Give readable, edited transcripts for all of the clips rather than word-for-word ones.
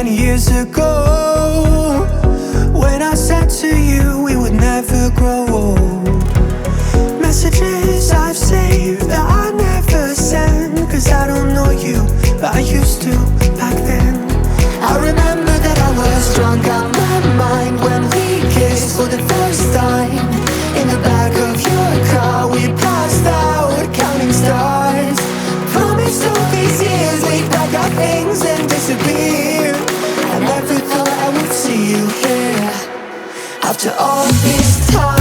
many years ago, when I said to you we would never grow old. Messages I've saved that I never send, 'cause I don't know you, but I used to back then. I remember that I was drunk out my mind when we kissed for the first time. In the back of your car we passed out counting stars. Promised all these years we'd pack our things and disappear. I never thought I would see you here after all this time.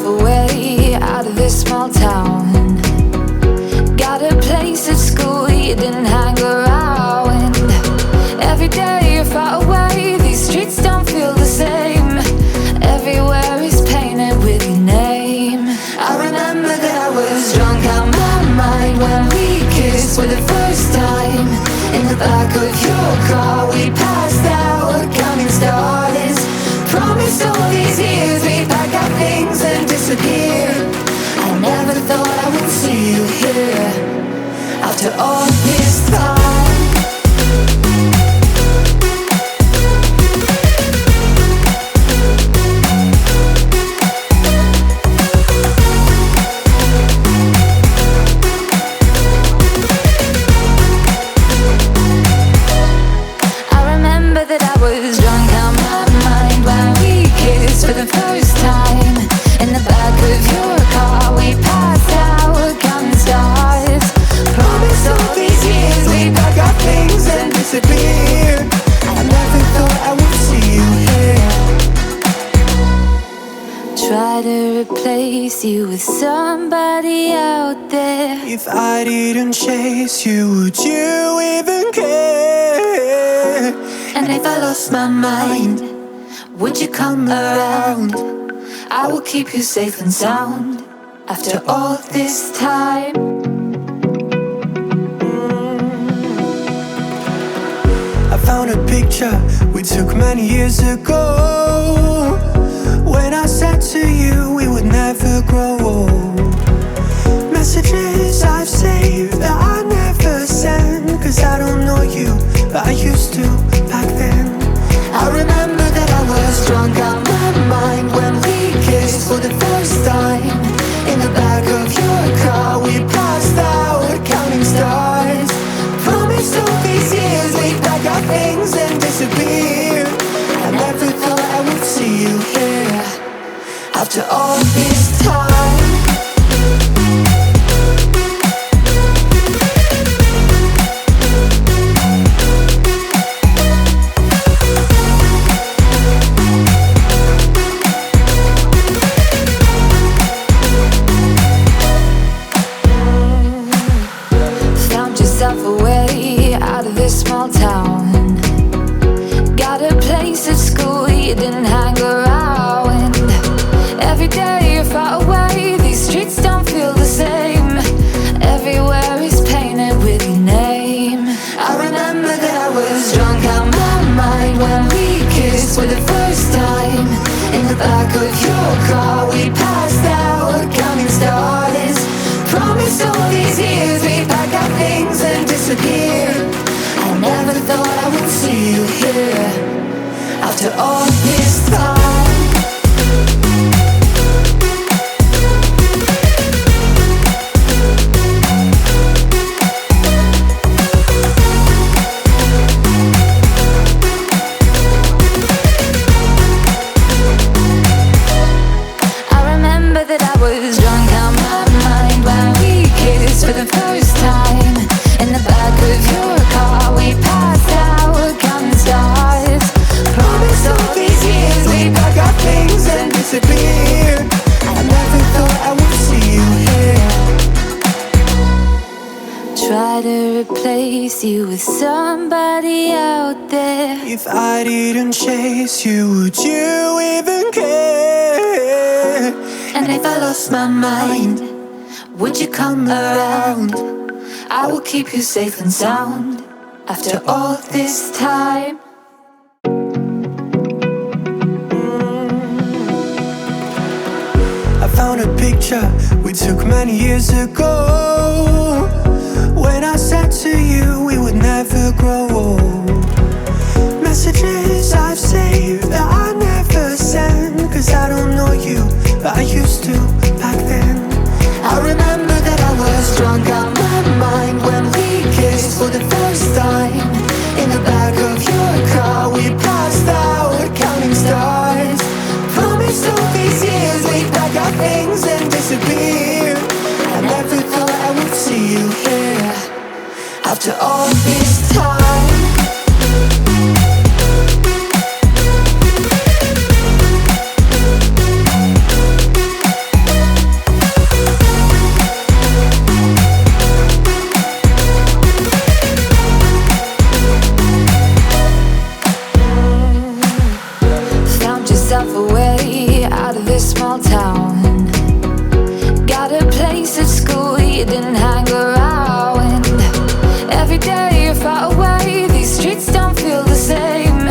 Away out of this small town. Got a place at school you didn't hang around. Every day you're far away, these streets don't feel the same. Everywhere is painted with your name. I remember that I was drunk out my mind when we kissed for the first time. In the back of your car we passed out counting stars. Promised all these years we'd pack our things and disappear. I never thought I would see you here after all this time. I remember that I was drunk out my mind when we kissed for the first time. In the back of your car we passed out counting stars. Promised all these years we'd pack our things and disappear. I never thought I would see you here. Try to replace you with somebody out there. If I didn't chase you, would you even care? And if I lost my mind, would you come around? I will keep you safe and sound after all this time. I found a picture we took many years ago, when I said to you we would never grow old. Messages I've saved that I never send, 'cause I don't know you, but I used to back then. I remember that I was drunk out my mind when we kissed for the first time. In the back of your car we passed out counting stars. Promised all these years we'd pack our things and disappear. I never thought I would see you here after all this time. Away out of this small town. Got a place at school you didn't hang around. Every day you're far away, these streets don't feel the same. Everywhere is painted with your name. I remember that I was drunk out my mind when we kissed for the first time. In the back of your car we passed out counting stars. Promised all these years we'd pack our things and disappear. I never thought I would see you here after all this time. I remember that I was drunk out my mind when we kissed for the first time. In the back of your car we passed out counting stars. Promised all these years we'd pack our things and disappear. I never thought I would see you here. Try to replace you with somebody out there. If I didn't chase you, would you even care? And if I lost my mind, would you come around? I will keep you safe and sound after all this time. I found a picture we took many years ago, when I said to you we would never grow old. Messages I've saved that I never send, 'cause I don't know you, but I used to back then. I remember that I was drunk out my mind when we kissed for the first time. In the back of your car we passed out counting stars. Promised all these years we'd pack our things and disappear. I never thought I would see you here after all this time. Away out of this small town. Got a place at school you didn't hang around. Every day you're far away, these streets don't feel the same.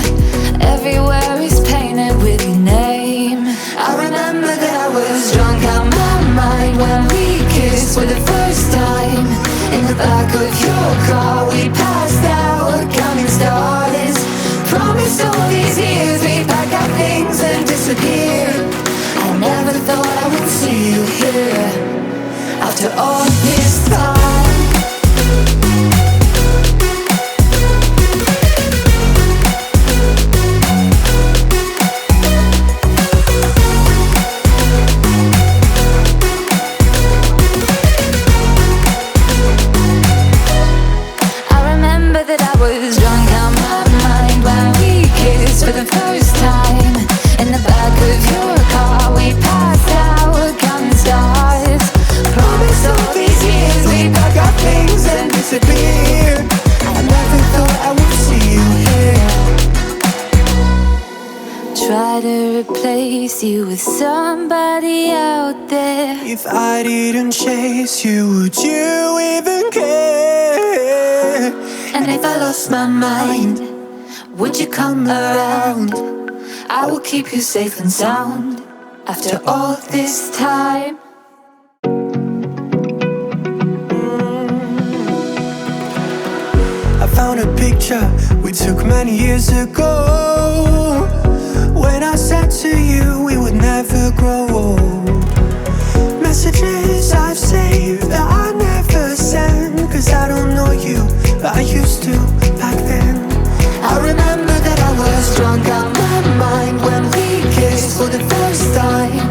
Everywhere is painted with your name. I remember that I was drunk out my mind when we kissed for the first time. In the back of your car we passed out counting stars. Promised all these years we'd pack our things and disappear. I never thought I would see you here after all this time. I remember that I was drunk out my mind when we kissed for the first time. In the back of your car we passed out counting stars. Promised all these years we'd pack our things and disappear. I never thought I would see you here. Try to replace you with somebody out there. If I didn't chase you, would you even care? And if I lost my mind, would you come around? I will keep you safe and sound after all this time. I found a picture we took many years ago, when I said to you we would never grow old. Messages I've saved that I never send, 'cause I don't know you, but I used to back then. I remember that I was drunk out my mind when we kissed for the first time.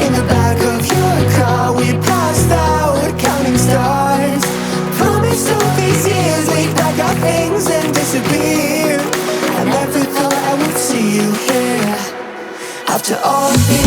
In the back of your car we passed out counting stars. Promised all these years we'd pack our things and disappear. I never thought I would see you here after all this